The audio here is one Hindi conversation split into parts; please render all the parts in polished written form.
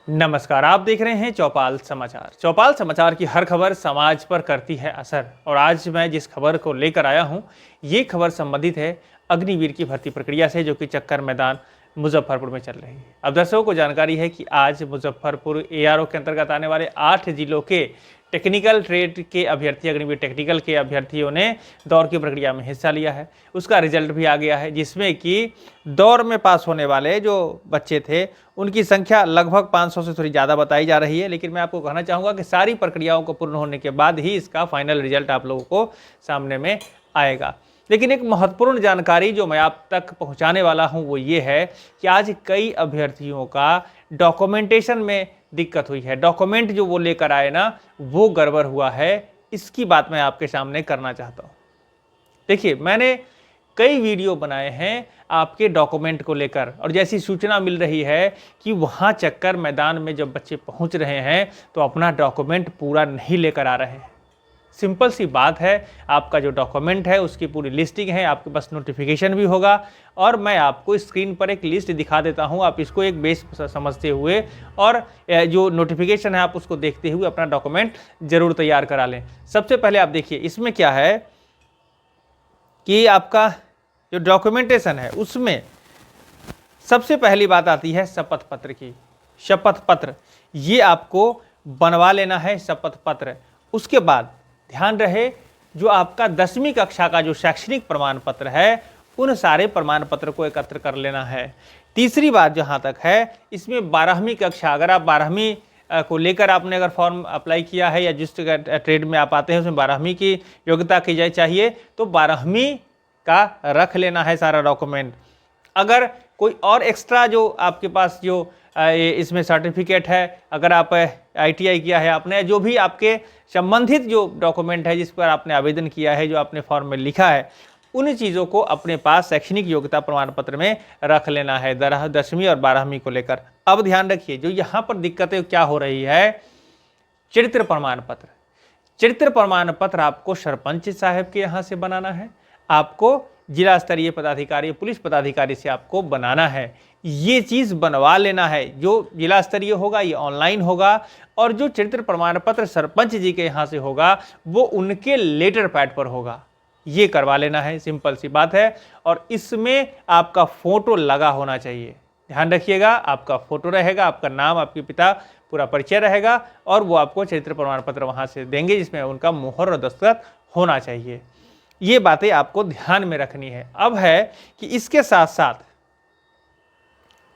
नमस्कार, आप देख रहे हैं चौपाल समाचार। चौपाल समाचार की हर खबर समाज पर करती है असर और आज मैं जिस खबर को लेकर आया हूं, ये खबर संबंधित है अग्निवीर की भर्ती प्रक्रिया से, जो कि चक्कर मैदान मुजफ्फरपुर में चल रही है। अब दर्शकों को जानकारी है कि आज मुजफ्फरपुर एआरओ के अंतर्गत आने वाले 8 जिलों के टेक्निकल ट्रेड के अभ्यर्थी, अग्निवीर टेक्निकल के अभ्यर्थियों ने दौड़ की प्रक्रिया में हिस्सा लिया है। उसका रिजल्ट भी आ गया है, जिसमें कि दौड़ में पास होने वाले जो बच्चे थे उनकी संख्या लगभग 500 से थोड़ी ज़्यादा बताई जा रही है। लेकिन मैं आपको कहना चाहूँगा कि सारी प्रक्रियाओं को पूर्ण होने के बाद ही इसका फाइनल रिजल्ट आप लोगों को सामने में आएगा। लेकिन एक महत्वपूर्ण जानकारी जो मैं आप तक पहुंचाने वाला हूं वो ये है कि आज कई अभ्यर्थियों का डॉक्यूमेंटेशन में दिक्कत हुई है। डॉक्यूमेंट जो वो लेकर आए ना, वो गड़बड़ हुआ है। इसकी बात मैं आपके सामने करना चाहता हूं। देखिए, मैंने कई वीडियो बनाए हैं आपके डॉक्यूमेंट को लेकर, और जैसी सूचना मिल रही है कि वहाँ चक्कर मैदान में जब बच्चे पहुँच रहे हैं तो अपना डॉक्यूमेंट पूरा नहीं लेकर आ रहे हैं। सिंपल सी बात है, आपका जो डॉक्यूमेंट है उसकी पूरी लिस्टिंग है, आपके पास नोटिफिकेशन भी होगा और मैं आपको स्क्रीन पर एक लिस्ट दिखा देता हूं। आप इसको एक बेस समझते हुए और जो नोटिफिकेशन है आप उसको देखते हुए अपना डॉक्यूमेंट जरूर तैयार करा लें। सबसे पहले आप देखिए इसमें क्या है कि आपका जो डॉक्यूमेंटेशन है उसमें सबसे पहली बात आती है शपथ पत्र की। शपथ पत्र ये आपको बनवा लेना है, शपथ पत्र। उसके बाद ध्यान रहे, जो आपका 10वीं कक्षा का जो शैक्षणिक प्रमाण पत्र है उन सारे प्रमाण पत्र को एकत्र कर लेना है। तीसरी बात जहां तक है, इसमें 12वीं कक्षा, अगर आप 12वीं को लेकर आपने अगर फॉर्म अप्लाई किया है या जिस ट्रेड में आप आते हैं उसमें 12वीं की योग्यता की जाए चाहिए, तो 12वीं का रख लेना है सारा डॉक्यूमेंट। अगर कोई और एक्स्ट्रा जो आपके पास जो इसमें सर्टिफिकेट है, अगर आप ITI किया है आपने, जो भी आपके संबंधित जो डॉक्यूमेंट है जिस पर आपने आवेदन किया है, जो आपने फॉर्म में लिखा है, उन चीज़ों को अपने पास शैक्षणिक योग्यता प्रमाण पत्र में रख लेना है 10वीं और 12वीं को लेकर। अब ध्यान रखिए, जो यहाँ पर दिक्कतें क्या हो रही है, चरित्र प्रमाण पत्र। चरित्र प्रमाण पत्र आपको सरपंच साहब के यहाँ से बनाना है, आपको जिला स्तरीय पदाधिकारी, पुलिस पदाधिकारी से आपको बनाना है। ये चीज़ बनवा लेना है। जो जिला स्तरीय होगा ये ऑनलाइन होगा, और जो चरित्र प्रमाण पत्र सरपंच जी के यहाँ से होगा वो उनके लेटर पैड पर होगा। ये करवा लेना है, सिंपल सी बात है। और इसमें आपका फोटो लगा होना चाहिए। ध्यान रखिएगा, आपका फोटो रहेगा, आपका नाम, आपके पिता पूरा परिचय रहेगा, और वो आपको चरित्र प्रमाण पत्र वहाँ से देंगे जिसमें उनका मुहर और दस्तखत होना चाहिए। ये बातें आपको ध्यान में रखनी है। अब है कि इसके साथ साथ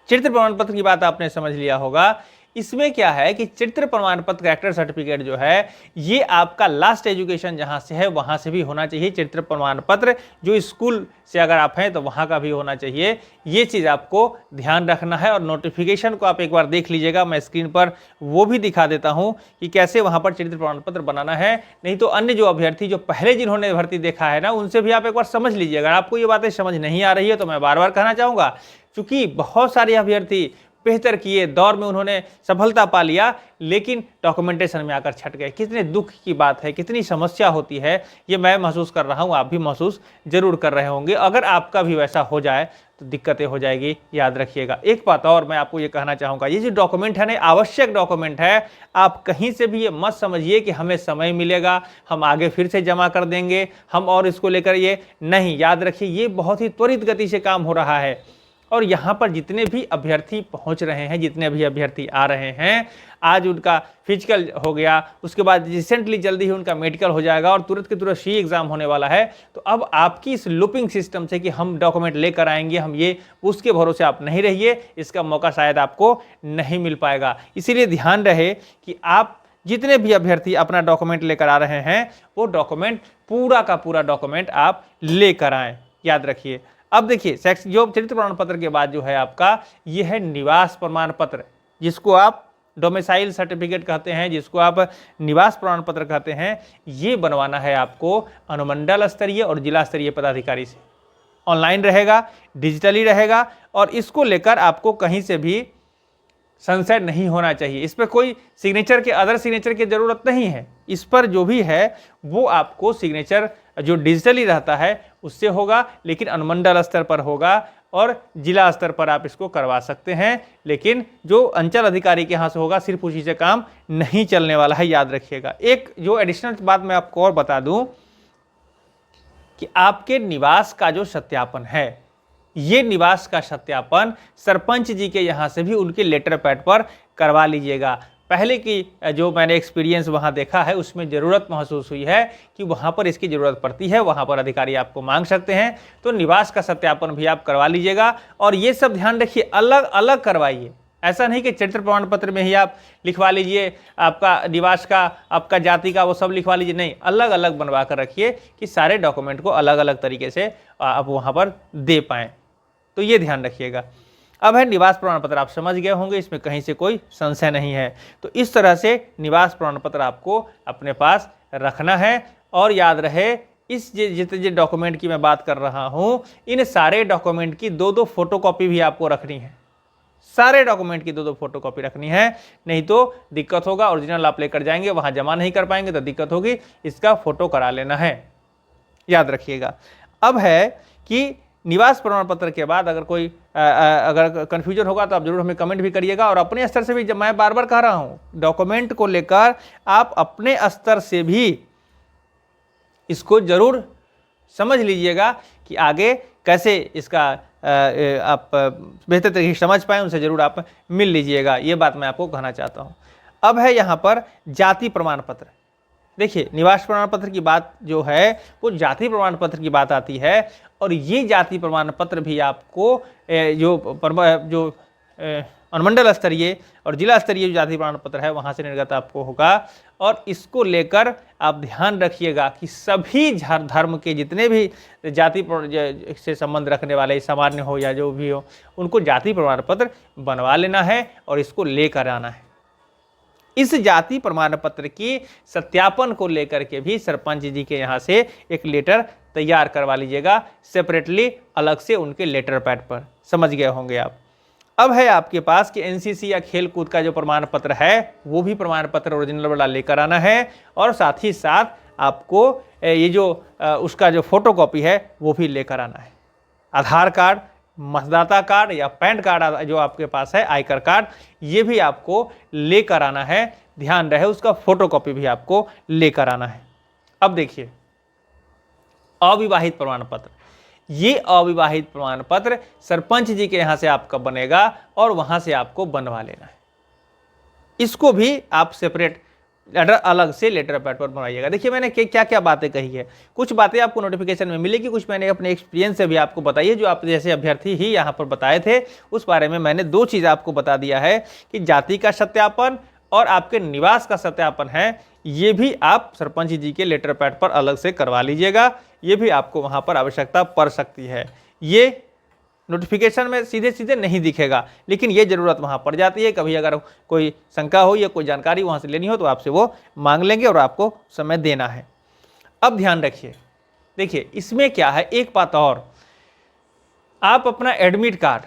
चरित्र प्रमाण पत्र की बात आपने समझ लिया होगा। इसमें क्या है कि चरित्र प्रमाण पत्र, कैरेक्टर सर्टिफिकेट जो है, ये आपका लास्ट एजुकेशन जहां से है वहां से भी होना चाहिए। चरित्र प्रमाण पत्र जो स्कूल से अगर आप हैं तो वहां का भी होना चाहिए। ये चीज़ आपको ध्यान रखना है। और नोटिफिकेशन को आप एक बार देख लीजिएगा, मैं स्क्रीन पर वो भी दिखा देता हूं कि कैसे वहां पर चरित्र प्रमाण पत्र बनाना है। नहीं तो अन्य जो अभ्यर्थी जो पहले जिन्होंने भर्ती देखा है ना, उनसे भी आप एक बार समझ लीजिए। अगर आपको ये बातें समझ नहीं आ रही है तो मैं बार बार कहना चाहूँगा, चूँकि बहुत सारे अभ्यर्थी बेहतर किए, दौर में उन्होंने सफलता पा लिया, लेकिन डॉक्यूमेंटेशन में आकर छट गए। कितने दुख की बात है, कितनी समस्या होती है, ये मैं महसूस कर रहा हूँ, आप भी महसूस जरूर कर रहे होंगे। अगर आपका भी वैसा हो जाए तो दिक्कतें हो जाएगी, याद रखिएगा। एक बात और मैं आपको ये कहना चाहूँगा, ये जो डॉक्यूमेंट है ना, आवश्यक डॉक्यूमेंट है। आप कहीं से भी ये मत समझिए कि हमें समय मिलेगा, हम आगे फिर से जमा कर देंगे, हम और इसको लेकर ये नहीं। याद रखिए, ये बहुत ही त्वरित गति से काम हो रहा है। और यहाँ पर जितने भी अभ्यर्थी पहुँच रहे हैं, जितने भी अभ्यर्थी आ रहे हैं, आज उनका फिजिकल हो गया, उसके बाद रिसेंटली जल्दी ही उनका मेडिकल हो जाएगा और तुरंत के तुरंत सी एग्ज़ाम होने वाला है। तो अब आपकी इस लूपिंग सिस्टम से कि हम डॉक्यूमेंट लेकर आएंगे, हम ये, उसके भरोसे आप नहीं रहिए। इसका मौका शायद आपको नहीं मिल पाएगा। इसीलिए ध्यान रहे कि आप जितने भी अभ्यर्थी अपना डॉक्यूमेंट लेकर आ रहे हैं, वो डॉक्यूमेंट पूरा का पूरा डॉक्यूमेंट आप लेकर आएँ, याद रखिए। अब देखिए, जो चरित्र प्रमाण पत्र के बाद जो है आपका, ये है निवास प्रमाण पत्र, जिसको आप डोमिसाइल सर्टिफिकेट कहते हैं, जिसको आप निवास प्रमाण पत्र कहते हैं। ये बनवाना है आपको अनुमंडल स्तरीय और जिला स्तरीय पदाधिकारी से। ऑनलाइन रहेगा, डिजिटली रहेगा, और इसको लेकर आपको कहीं से भी संशय नहीं होना चाहिए। इस पर कोई सिग्नेचर के, अदर सिग्नेचर की जरूरत नहीं है। इस पर जो भी है वो आपको सिग्नेचर जो डिजिटली रहता है उससे होगा, लेकिन अनुमंडल स्तर पर होगा और जिला स्तर पर आप इसको करवा सकते हैं। लेकिन जो अंचल अधिकारी के यहाँ से होगा सिर्फ उसी से काम नहीं चलने वाला है, याद रखिएगा। एक जो एडिशनल बात मैं आपको और बता दूं कि आपके निवास का जो सत्यापन है, ये निवास का सत्यापन सरपंच जी के यहाँ से भी उनके लेटर पैड पर करवा लीजिएगा। पहले की जो मैंने एक्सपीरियंस वहाँ देखा है उसमें ज़रूरत महसूस हुई है कि वहाँ पर इसकी ज़रूरत पड़ती है, वहाँ पर अधिकारी आपको मांग सकते हैं, तो निवास का सत्यापन भी आप करवा लीजिएगा। और ये सब ध्यान रखिए, अलग अलग करवाइए। ऐसा नहीं कि चरित्र प्रमाण पत्र में ही आप लिखवा लीजिए आपका निवास का, आपका जाति का, वो सब लिखवा लीजिए, नहीं, अलग अलग बनवा कर रखिए कि सारे डॉक्यूमेंट को अलग अलग तरीके से आप वहाँ पर दे पाएँ। तो ये ध्यान रखिएगा। अब है निवास प्रमाण पत्र, आप समझ गए होंगे, इसमें कहीं से कोई संशय नहीं है। तो इस तरह से निवास प्रमाण पत्र आपको अपने पास रखना है। और याद रहे, इस जितने डॉक्यूमेंट की मैं बात कर रहा हूँ, इन सारे डॉक्यूमेंट की 2-2 फोटोकॉपी भी आपको रखनी है। सारे डॉक्यूमेंट की 2-2 फोटोकॉपी रखनी है, नहीं तो दिक्कत होगा। ओरिजिनल आप लेकर जाएंगे, वहाँ जमा नहीं कर पाएंगे तो दिक्कत होगी। इसका फोटो करा लेना है, याद रखिएगा। अब है कि निवास प्रमाण पत्र के बाद अगर कोई अगर कन्फ्यूजन होगा तो आप जरूर हमें कमेंट भी करिएगा। और अपने स्तर से भी, जब मैं बार बार कह रहा हूँ, डॉक्यूमेंट को लेकर आप अपने स्तर से भी इसको जरूर समझ लीजिएगा कि आगे कैसे इसका आप बेहतर तरीके से समझ पाएँ, उनसे जरूर आप मिल लीजिएगा। ये बात मैं आपको कहना चाहता हूँ। अब है यहाँ पर जाति प्रमाण पत्र। देखिए, निवास प्रमाण पत्र की बात जो है वो जाति प्रमाण पत्र की बात आती है। और ये जाति प्रमाण पत्र भी आपको जो अनुमंडल स्तरीय और जिला स्तरीय जो जाति प्रमाण पत्र है वहाँ से निर्गत आपको होगा। और इसको लेकर आप ध्यान रखिएगा कि सभी धर्म के जितने भी जाति से संबंध रखने वाले, सामान्य हो या जो भी हो, उनको जाति प्रमाण पत्र बनवा लेना है और इसको लेकर आना है। इस जाति प्रमाण पत्र की सत्यापन को लेकर के भी सरपंच जी के यहाँ से एक लेटर तैयार करवा लीजिएगा, सेपरेटली, अलग से उनके लेटर पैड पर। समझ गए होंगे आप। अब है आपके पास कि एनसीसी या खेल कूद का जो प्रमाण पत्र है वो भी प्रमाण पत्र ओरिजिनल वाला लेकर आना है। और साथ ही साथ आपको ये जो उसका जो फोटोकॉपी है वो भी लेकर आना है। आधार कार्ड, मतदाता कार्ड या पैन कार्ड जो आपके पास है, आयकर कार्ड, ये भी आपको लेकर आना है। ध्यान रहे, उसका फोटोकॉपी भी आपको लेकर आना है। अब देखिए, अविवाहित प्रमाण पत्र, ये अविवाहित प्रमाण पत्र सरपंच जी के यहाँ से आपका बनेगा और वहाँ से आपको बनवा लेना है। इसको भी आप सेपरेट अलग से लेटर पैड पर बनवाइएगा। देखिए, मैंने क्या क्या बातें कही है, कुछ बातें आपको नोटिफिकेशन में मिलेगी, कुछ मैंने अपने एक्सपीरियंस से भी आपको बताई है, जो आप जैसे अभ्यर्थी ही यहाँ पर बताए थे। उस बारे में मैंने 2 चीज़ आपको बता दिया है कि जाति का सत्यापन और आपके निवास का सत्यापन है, ये भी आप सरपंच जी के लेटर पैड पर अलग से करवा लीजिएगा। ये भी आपको वहाँ पर आवश्यकता पड़ सकती है। ये नोटिफिकेशन में सीधे सीधे नहीं दिखेगा, लेकिन ये ज़रूरत वहाँ पड़ जाती है। कभी अगर कोई शंका हो या कोई जानकारी वहाँ से लेनी हो तो आपसे वो मांग लेंगे और आपको समय देना है। अब ध्यान रखिए, देखिए इसमें क्या है, एक बात और, आप अपना admit card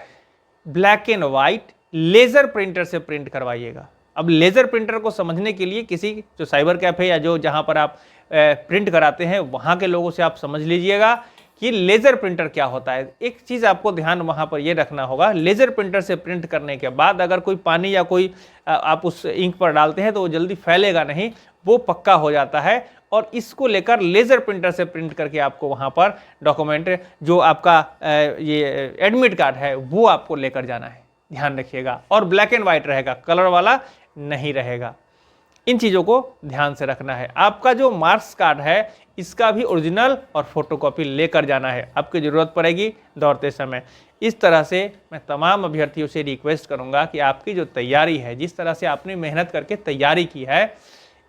black and white laser printer से प्रिंट करवाइएगा। अब लेज़र प्रिंटर को समझने के लिए किसी जो साइबर कैफ़े या जो जहाँ पर आप प्रिंट कराते हैं वहाँ के लोगों से आप समझ लीजिएगा कि लेज़र प्रिंटर क्या होता है। एक चीज़ आपको ध्यान वहाँ पर ये रखना होगा, लेज़र प्रिंटर से प्रिंट करने के बाद अगर कोई पानी या कोई आप उस इंक पर डालते हैं तो वो जल्दी फैलेगा नहीं, वो पक्का हो जाता है। और इसको लेकर लेज़र प्रिंटर से प्रिंट करके आपको वहाँ पर डॉक्यूमेंट जो आपका ये एडमिट कार्ड है वो आपको लेकर जाना है, ध्यान रखिएगा। और ब्लैक एंड वाइट रहेगा, कलर वाला नहीं रहेगा। इन चीज़ों को ध्यान से रखना है। आपका जो मार्क्स कार्ड है इसका भी ओरिजिनल और फोटोकॉपी लेकर जाना है, आपकी ज़रूरत पड़ेगी दौड़ते समय। इस तरह से मैं तमाम अभ्यर्थियों से रिक्वेस्ट करूंगा कि आपकी जो तैयारी है, जिस तरह से आपने मेहनत करके तैयारी की है,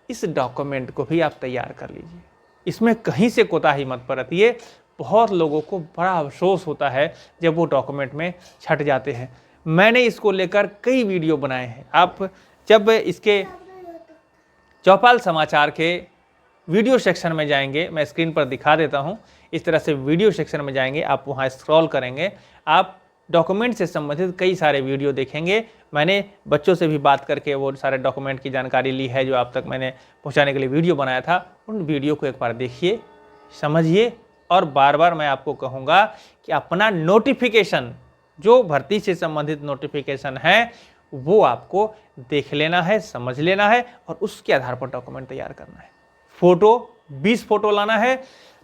इस डॉक्यूमेंट को भी आप तैयार कर लीजिए। इसमें कहीं से कोताही मत बरतिए। बहुत लोगों को बड़ा अफसोस होता है जब वो डॉक्यूमेंट में छट जाते हैं। मैंने इसको लेकर कई वीडियो बनाए हैं। आप जब इसके चौपाल समाचार के वीडियो सेक्शन में जाएंगे, मैं स्क्रीन पर दिखा देता हूं, इस तरह से वीडियो सेक्शन में जाएंगे, आप वहां स्क्रॉल करेंगे, आप डॉक्यूमेंट से संबंधित कई सारे वीडियो देखेंगे। मैंने बच्चों से भी बात करके वो सारे डॉक्यूमेंट की जानकारी ली है जो आप तक मैंने पहुंचाने के लिए वीडियो बनाया था। उन वीडियो को एक बार देखिए, समझिए। और बार बार मैं आपको कहूँगा कि अपना नोटिफिकेशन, जो भर्ती से संबंधित नोटिफिकेशन है, वो आपको देख लेना है, समझ लेना है और उसके आधार पर डॉक्यूमेंट तैयार करना है। फोटो 20 फोटो लाना है।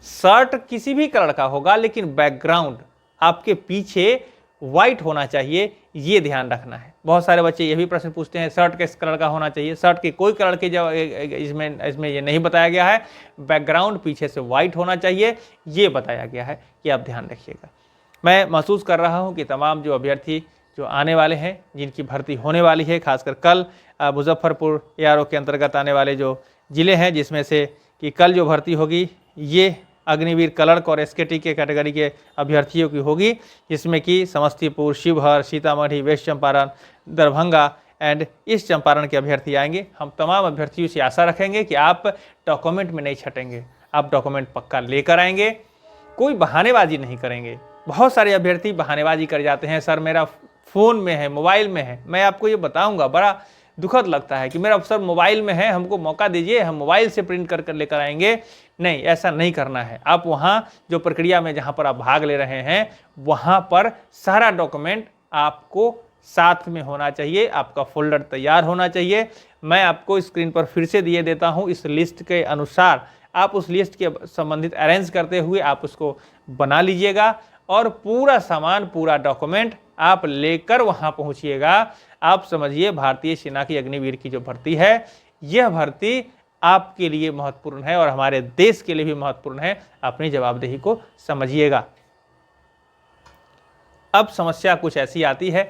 शर्ट किसी भी कलर का होगा, लेकिन बैकग्राउंड आपके पीछे व्हाइट होना चाहिए, ये ध्यान रखना है। बहुत सारे बच्चे ये भी प्रश्न पूछते हैं शर्ट किस कलर का होना चाहिए। शर्ट के कोई कलर के जो इसमें ये नहीं बताया गया है। बैकग्राउंड पीछे से व्हाइट होना चाहिए, ये बताया गया है कि आप ध्यान रखिएगा। मैं महसूस कर रहा हूँ कि तमाम जो अभ्यर्थी जो आने वाले हैं, जिनकी भर्ती होने वाली है, खासकर कल मुजफ्फरपुर ARO के अंतर्गत आने वाले जो ज़िले हैं, जिसमें से कि कल जो भर्ती होगी ये अग्निवीर क्लर्क और SKT के कैटेगरी के अभ्यर्थियों की होगी, जिसमें कि Samastipur, Sheohar, Sitamarhi, west Champaran, Darbhanga and east Champaran के अभ्यर्थी आएंगे। हम तमाम अभ्यर्थियों से आशा रखेंगे कि आप डॉक्यूमेंट में नहीं छटेंगे, आप डॉक्यूमेंट पक्का लेकर आएंगे, कोई बहानेबाजी नहीं करेंगे। बहुत सारे अभ्यर्थी बहानेबाजी कर जाते हैं, सर मेरा फ़ोन में है, मोबाइल में है। मैं आपको ये बताऊंगा, बड़ा दुखद लगता है कि मेरा सर मोबाइल में है, हमको मौका दीजिए, हम मोबाइल से प्रिंट कर लेकर आएंगे। नहीं, ऐसा नहीं करना है। आप वहाँ जो प्रक्रिया में जहाँ पर आप भाग ले रहे हैं, वहाँ पर सारा डॉक्यूमेंट आपको साथ में होना चाहिए, आपका फोल्डर तैयार होना चाहिए। मैं आपको स्क्रीन पर फिर से दिए देता हूँ, इस लिस्ट के अनुसार आप उस लिस्ट के संबंधित अरेंज करते हुए आप उसको बना लीजिएगा और पूरा सामान, पूरा डॉक्यूमेंट आप लेकर वहाँ पहुँचिएगा। आप समझिए, भारतीय सेना की अग्निवीर की जो भर्ती है, यह भर्ती आपके लिए महत्वपूर्ण है और हमारे देश के लिए भी महत्वपूर्ण है। अपनी जवाबदेही को समझिएगा। अब समस्या कुछ ऐसी आती है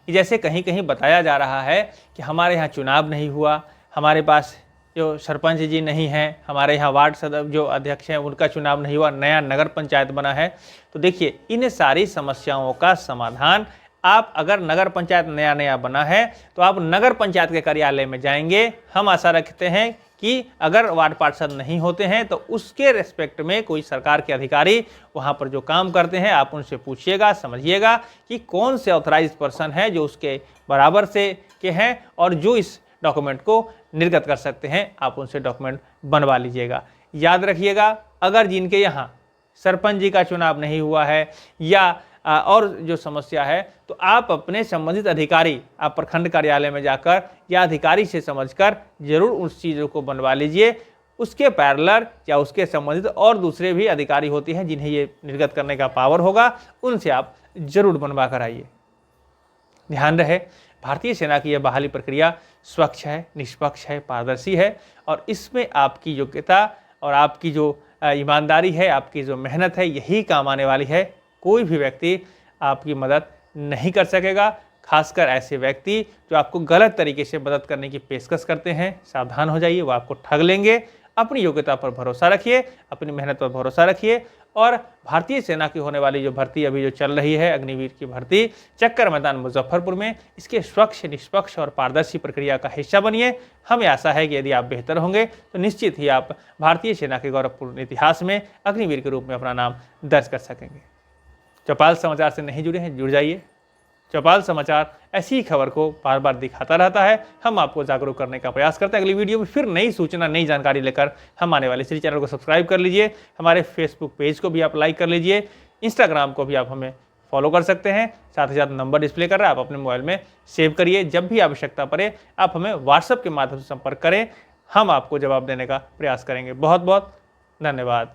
कि जैसे कहीं कहीं बताया जा रहा है कि हमारे यहाँ चुनाव नहीं हुआ, हमारे पास जो सरपंच जी नहीं हैं, हमारे यहाँ वार्ड सदस्य जो अध्यक्ष हैं उनका चुनाव नहीं हुआ, नया नगर पंचायत बना है। तो देखिए, इन सारी समस्याओं का समाधान आप, अगर नगर पंचायत नया नया बना है तो आप नगर पंचायत के कार्यालय में जाएंगे। हम आशा रखते हैं कि अगर वार्ड पार्षद नहीं होते हैं तो उसके रेस्पेक्ट में कोई सरकार के अधिकारी वहाँ पर जो काम करते हैं, आप उनसे पूछिएगा, समझिएगा कि कौन से ऑथराइज्ड पर्सन है जो उसके बराबर से के हैं और जो इस डॉक्यूमेंट को निर्गत कर सकते हैं। आप उनसे डॉक्यूमेंट बनवा लीजिएगा। याद रखिएगा, अगर जिनके यहाँ सरपंच जी का चुनाव नहीं हुआ है या और जो समस्या है, तो आप अपने संबंधित अधिकारी, आप प्रखंड कार्यालय में जाकर या अधिकारी से समझकर जरूर उस चीज़ों को बनवा लीजिए। उसके पैरेलल या उसके संबंधित और दूसरे भी अधिकारी होते हैं जिन्हें ये निर्गत करने का पावर होगा, उनसे आप जरूर बनवा कर आइए। ध्यान रहे, भारतीय सेना की यह बहाली प्रक्रिया स्वच्छ है, निष्पक्ष है, पारदर्शी है और इसमें आपकी योग्यता और आपकी जो ईमानदारी है, आपकी जो मेहनत है, यही काम आने वाली है। कोई भी व्यक्ति आपकी मदद नहीं कर सकेगा, खासकर ऐसे व्यक्ति जो आपको गलत तरीके से मदद करने की पेशकश करते हैं। सावधान हो जाइए, वो आपको ठग लेंगे। अपनी योग्यता पर भरोसा रखिए, अपनी मेहनत पर भरोसा रखिए और भारतीय सेना की होने वाली जो भर्ती अभी जो चल रही है, अग्निवीर की भर्ती, चक्कर मैदान मुजफ्फरपुर में, इसके स्वच्छ, निष्पक्ष और पारदर्शी प्रक्रिया का हिस्सा बनिए। हमें आशा है कि यदि आप बेहतर होंगे तो निश्चित ही आप भारतीय सेना के गौरवपूर्ण इतिहास में अग्निवीर के रूप में अपना नाम दर्ज कर सकेंगे। चौपाल समाचार से नहीं जुड़े हैं, जुड़ जाइए। चौपाल समाचार ऐसी ही खबर को बार बार दिखाता रहता है। हम आपको जागरूक करने का प्रयास करते हैं। अगली वीडियो में फिर नई सूचना, नई जानकारी लेकर हम आने वाले। इसी चैनल को सब्सक्राइब कर लीजिए, हमारे फेसबुक पेज को भी आप लाइक कर लीजिए, इंस्टाग्राम को भी आप हमें फॉलो कर सकते हैं। साथ ही साथ नंबर डिस्प्ले कर रहा है, आप अपने मोबाइल में सेव करिए। जब भी आवश्यकता पड़े आप हमें व्हाट्सएप के माध्यम से संपर्क करें, हम आपको जवाब देने का प्रयास करेंगे। बहुत बहुत धन्यवाद।